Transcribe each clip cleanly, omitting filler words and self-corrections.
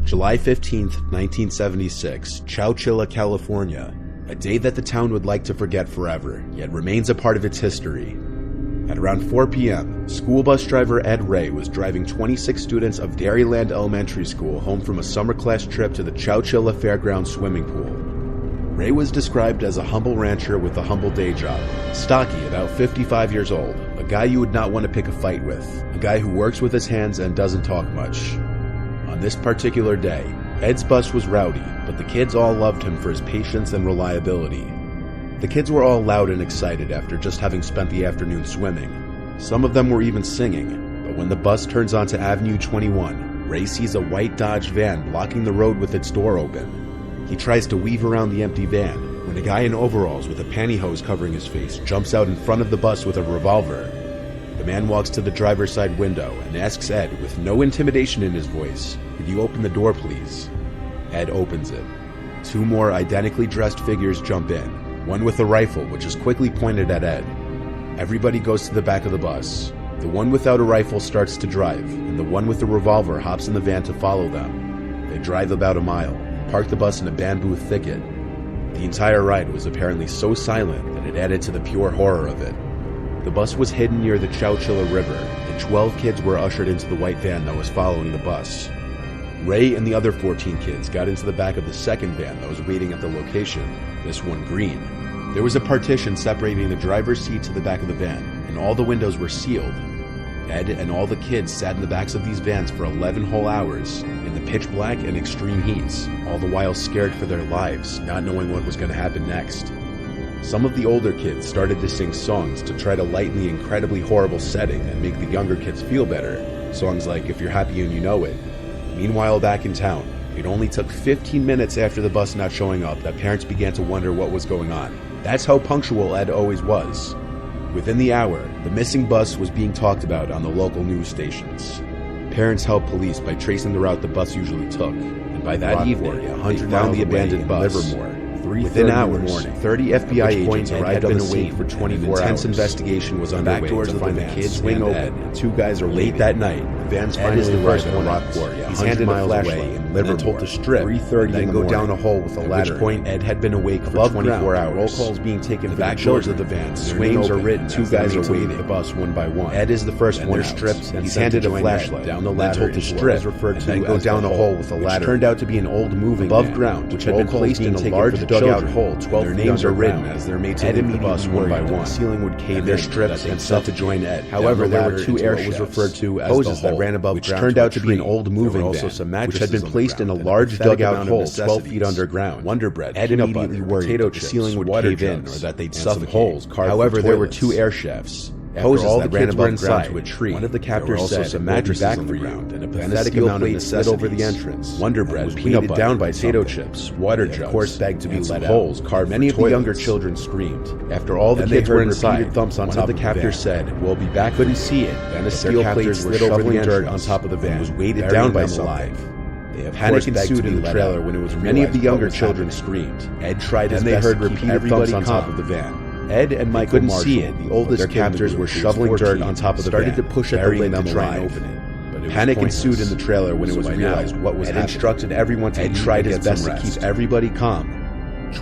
July 15th, 1976, Chowchilla, California. A day that the town would like to forget forever, yet remains a part of its history. At around 4 p.m., school bus driver Ed Ray was driving 26 students of Dairyland Elementary School home from a summer class trip to the Chowchilla Fairgrounds swimming pool. Ray was described as a humble rancher with a humble day job. Stocky, about 55 years old, a guy you would not want to pick a fight with, a guy who works with his hands and doesn't talk much. On this particular day, Ed's bus was rowdy, but the kids all loved him for his patience and reliability. The kids were all loud and excited after just having spent the afternoon swimming. Some of them were even singing, but when the bus turns onto Avenue 21, Ray sees a white Dodge van blocking the road with its door open. He tries to weave around the empty van when a guy in overalls with a pantyhose covering his face jumps out in front of the bus with a revolver. The man walks to the driver's side window and asks Ed, with no intimidation in his voice, "Could you open the door, please?" Ed opens it. Two more identically dressed figures jump in, one with a rifle which is quickly pointed at Ed. Everybody goes to the back of the bus. The one without a rifle starts to drive, and the one with the revolver hops in the van to follow them. They drive about a mile, and park the bus in a bamboo thicket. The entire ride was apparently so silent that it added to the pure horror of it. The bus was hidden near the Chowchilla River, and 12 kids were ushered into the white van that was following the bus. Ray and the other 14 kids got into the back of the second van that was waiting at the location, this one green. There was a partition separating the driver's seat to the back of the van, and all the windows were sealed. Ed and all the kids sat in the backs of these vans for 11 whole hours, in the pitch black and extreme heats, all the while scared for their lives, not knowing what was going to happen next. Some of the older kids started to sing songs to try to lighten the incredibly horrible setting and make the younger kids feel better, songs like "If You're Happy and You Know It." Meanwhile, back in town, it only took 15 minutes after the bus not showing up that parents began to wonder what was going on. That's how punctual Ed always was. Within the hour, the missing bus was being talked about on the local news stations. Parents helped police by tracing the route the bus usually took, and by that evening, they found the abandoned bus. Livermore. Within hours, 30 FBI agents arrived on the scene for 24 hours. Intense investigation was underway to find the kids swing open. Two guys are late that night. The van's finally arrived at Rock Quarry, 100 miles away in Livermore, told to strip, 3:30, then go down a hole with a ladder. At which point, Ed had been awake for 24 hours. Roll calls being taken for the doors of the van. Swings are written. Two guys are waiting the bus one by one. Ed is the first one out. He's handed a flashlight down the ladder, told to strip, and then go down a hole with a ladder. Which turned out to be an old moving above ground, which had been placed in a large dugout hole. 12 their names are written as they're made to leave the bus one by one. The ceiling would cave in. Their strips and set to join Ed. However, there were two air was referred to as hoses that ran above ground, which turned out to be an old moving van, which had been placed in a large dugout hole 12 feet underground. Wonder Bread. Ed immediately worried that the ceiling would cave in or that they'd suffocate. Holes. However, there were two air shafts. Hoses that ran above ground to a tree. One of the captors said some mattresses back on the ground, and a pathetic amount of slid over the entrance. Wonder Bread was peanut down by potato chips, water jugs, of course begged to be let out. Holes carved. Many of the younger children screamed. After all the kids were inside, thumps on top of the captors said, "We'll be back." Couldn't see it. Then a steel plate slid over the dirt on top of the van. Was weighted down by something. Panic ensued in the trailer when it was many of the younger children screamed. Ed tried his best to keep repeated thumps on top of the van. Ed and Michael couldn't see it. The oldest captors were shoveling dirt on top of the van, started to push at the lid to try and open it. Panic ensued in the trailer when it was realized what was happening. Ed instructed everyone to tried his best to keep everybody calm.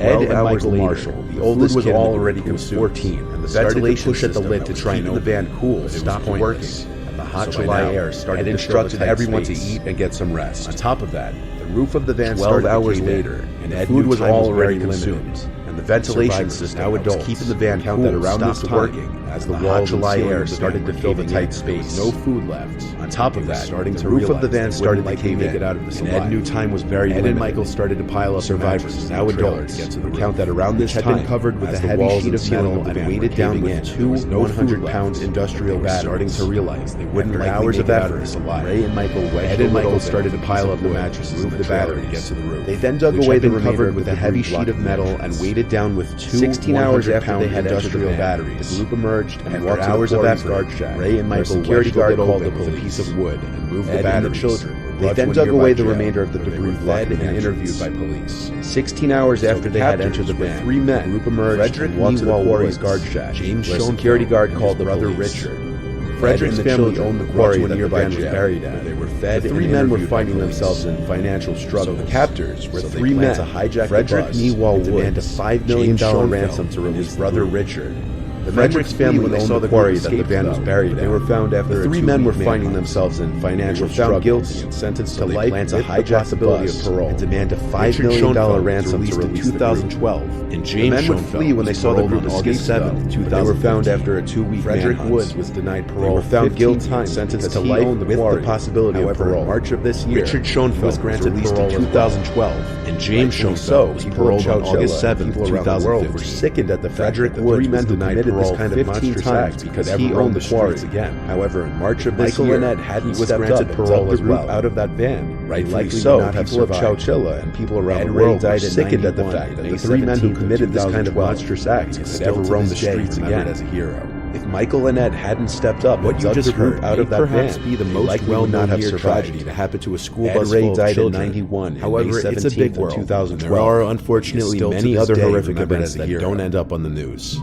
Ed and Michael Marshall, the oldest kid, was already consumed. 14, and the ventilation push at the lid to try and open the van cool stopped working. And the hot July air started. Ed instructed everyone to eat and get some rest. On top of that, the roof of the van 12 hours later, and the food was already consumed. And the ventilation system was keeping the van cool that around this time as the hot July air started to fill the tight space. No food left. On top of that, the roof of the van started to cave in, and Ed knew time was very limited. Ed and Michael started to pile up survivors, now adults, to count that around this time had been covered with a heavy sheet of metal and weighted down with two 100-pound industrial batteries. Starting to realize they wouldn't like hours of effort. Ray and Michael Ed and Michael started to pile up the mattresses, move the battery to get to the roof. They then dug away the remainder with a heavy sheet of metal and weighted down with two 16 hours after they had industrial batteries. The group emerged and walked hours of effort. Ray and Michael security guard called up with a piece of wood and moved the batteries. They then dug away the remainder of the debris, led and interviewed by police. 16 hours after they had entered the van, 3 men, the group emerged and walked to the quarry's guard shack. James, the security guard, called the brother Richard. Frederick's family owned the quarry that the van was buried at. They were fed. The three men were finding themselves in financial struggle. The captors were three men to hijack Frederick Newall Woods, a $5 million ransom to release his brother Richard. Frederick's family when they saw the quarry that the van was buried at. They were found after the three men were finding themselves in financial struggle. Found guilty and sentenced to life with the possibility of parole and demand a $5 million ransom to release in 2012. And James the men would flee when they saw the group on August 7, 2000. They were found after a 2-week Frederick Woods was denied parole. They were found guilty and sentenced to life with the possibility of parole. In March of this year, Richard Schoenfeld was granted parole in 2012. And James Schoenfeld was paroled on August 7, 2015. Were sickened at the Frederick Woods was denied this kind of monstrous act because he owned the quarry again. However, in March of this year, Michael Annett hadn't granted parole as well out of that van. Rightfully so, people of Chowchilla and people around the world were sickened at the fact that the three men who committed this kind of monstrous act could ever roam the streets again as a hero. If Michael Annett hadn't stepped up, what you just heard out of that van be the most well-known tragedy to happen to a school bus full of children. Ray died in 91. However, it's a big world. There are unfortunately many other horrific events that don't end up on the news.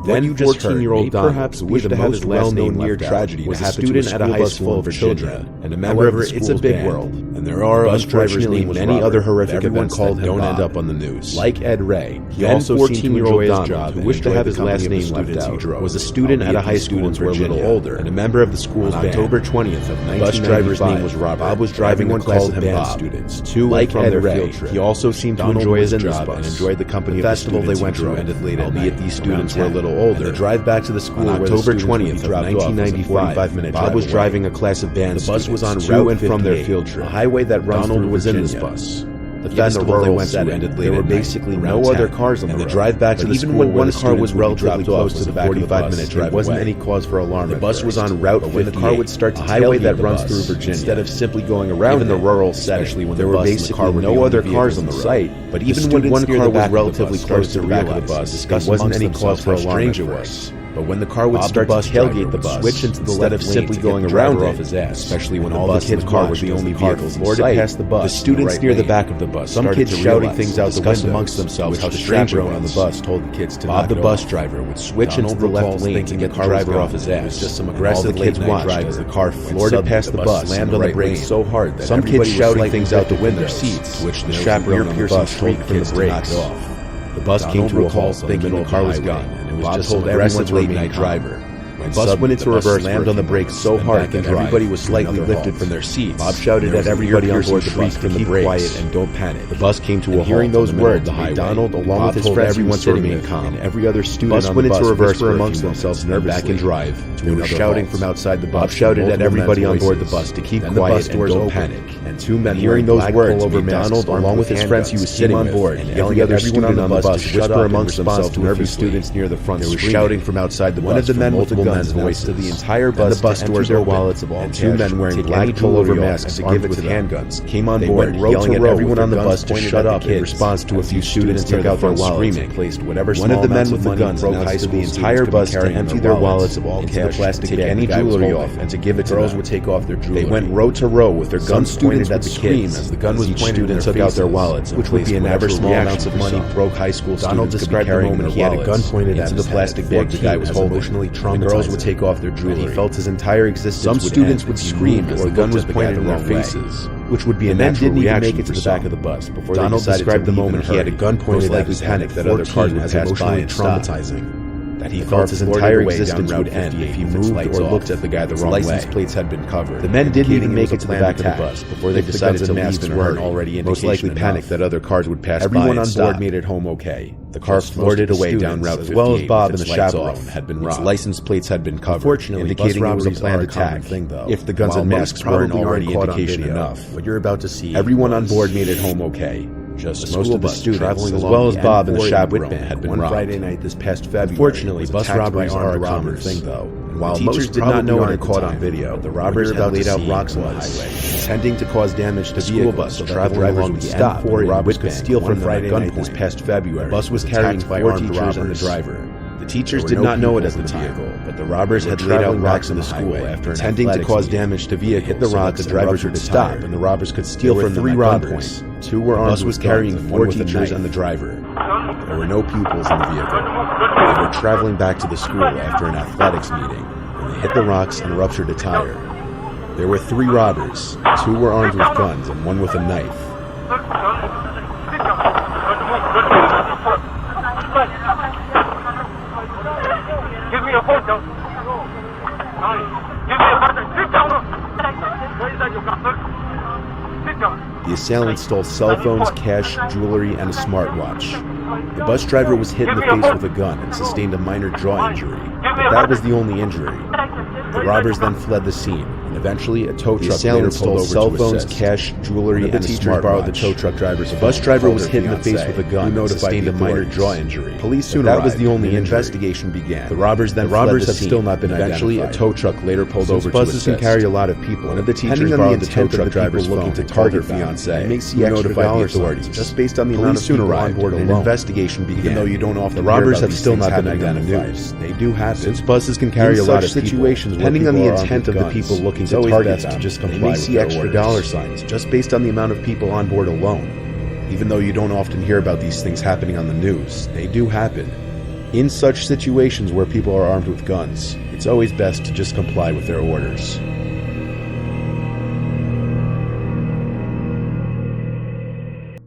Then 14-year-old Donald, who wished to have his well-known near tragedy was a student at a high school for children, and a member of the school's band. It's a big world, and there are unfortunately many other horrific events that don't end up on the news. Like Ed Ray, he also 14-year-old Donald, who wished to have his last name left out, was a student at a high school in Virginia, a little older, and a member of the school's band. On October 20th of 1995, bus driver's name was Robert. Bob was driving one class of band students to and from their field trip. He also seemed to enjoy his job and enjoyed the company of the festival they went to. Ended late at night, albeit these students were a little older. The drive back to the school on October 20th of 1995, Bob was driving a class of band. The bus was on route and from their field trip. A highway that runs through was in this bus. The festival they went to ended late. There were basically no other cars on the road. And the drive back to the school, even when one car was relatively close to the 45-minute drive, there wasn't any cause for alarm. The bus was on Route 58. When the car would start to highway that runs through Virginia, instead of simply going around in the rural setting, especially when there were basically no other cars on the site. But even when one car was relatively close to the back of the bus, there wasn't any cause for alarm at first. But when the car would start to tailgate the bus, switch into the left lane simply going around off his ass, especially when all the kids' car was the only vehicles in sight, past the bus. The students near the back of the bus, some kids shouting things out the window amongst themselves. How the stranger on the bus told the kids to Bob the bus driver would switch into the left lane to get the driver off his ass. Just some aggressive kids watched as the car floored past the bus, slammed on the brakes so hard that some kids shouting things out the window seats, which the chaperone on the bus told the kids to knock off. The bus came to a halt, thinking the car was gone, and it was just an aggressive late-night driver. The bus went into reverse, slammed on the brakes so hard that everybody was slightly lifted from their seats. Bob shouted at everybody on board the bus to keep quiet and don't panic. The bus came to a halt. Hearing those words, Donald, along with his friends, everyone to remain calm, and every other student on the bus went into reverse amongst themselves nervously back and drive. They were shouting from outside the bus. Bob shouted at everybody on board the bus to keep quiet and don't panic. And two men hearing those words, Donald, along with his friends he was sitting on board, and yelling at everyone on the bus to whisper amongst themselves to nervous students near the front. They were shouting from outside the bus. One of the men with the guns voiced to the entire bus, the bus doors their wallets of all cash. Two men wearing black pullover masks armed with handguns came on board, yelling at everyone on the bus to shut up in response to a few students took out their wallets and placed whatever small amounts of money. One of the men with the guns announced to the entire bus to empty their wallets of all cash, take any jewelry off, and to give it to girls would take off their jewelry. They went row to row with their guns pointed at the kids as the gun was pointed. Student took out their wallets, which would be an average small amounts of money broke high school students. Donald described the moment he had a gun pointed at the plastic bag the guy was holding. The girls would take off their jewelry. He felt his entire existence. Some students would scream as the gun was pointed in their faces, which would be a natural reaction. Didn't even make it to the back of the bus before Donald described the moment he had a gun pointed at his head that other cars would pass by and traumatizing. That he felt his entire existence would end if he moved or looked at the guy the wrong way. License plates had been covered. The men didn't even make it to the back of the bus before they decided to leave and weren't already most likely panicked that other cars would pass by. Everyone on board made it home okay. The car floated away down Route 58, as well as Bob and the chaperone had been robbed. Its license plates had been covered, fortunately, indicating it was a planned attack. If the guns and masks weren't already indication enough, what you're about to see, everyone on board made it home okay. Just most of the students, traveling as well as Bob and the chaperone, had been robbed. One Friday night this past February. Unfortunately, bus robberies are a common thing, though. And while teachers did not know it caught on video, the robbers had laid out rocks on the highway, intending to cause damage to school bus so traveling along the stop. The robbers could steal from Friday night this past February. The bus was carrying 4 teachers and the driver. The teachers did not know it as the vehicle, but the robbers had laid out rocks in the school after intending to cause damage to vehicles. Hit the rocks, the drivers would stop, and the robbers could steal from 3 robbers. 2 were armed. The bus was carrying 4 teachers and the driver. There were no pupils in the vehicle. They were traveling back to the school after an athletics meeting, and they hit the rocks and ruptured a tire. There were 3 robbers. 2 were armed with guns and 1 with a knife. Give me a photo. Give me a photo. Sit down. Where is that you got, sir? Sit down. The assailants stole cell phones, cash, jewelry, and a smartwatch. The bus driver was hit in the face with a gun and sustained a minor jaw injury, but that was the only injury. The robbers then fled the scene, and eventually a tow truck later pulled over cell phones, cash, jewelry, and a smartwatch. Borrowed the tow truck driver's phone. The bus driver was hit in the face with a gun and sustained a minor jaw injury. Police soon arrived. That was the only injury. Investigation began. The robbers then fled the scene. Have still not been eventually identified. A tow truck later pulled over to assist. Buses can carry a lot of people. One of the teachers borrowed the tow truck driver's phone looking to target their fiancé. May see extra dollar authorities just based on the amount of people on board alone. An investigation began. Even though you don't often, the robbers have still not been identified. They do happen. Since buses can carry a lot of situations, depending on the intent of the people looking to target them, just comply. They may see extra dollar signs just based on the amount of people on board alone. Even though you don't often hear about these things happening on the news, they do happen. In such situations where people are armed with guns, it's always best to just comply with their orders.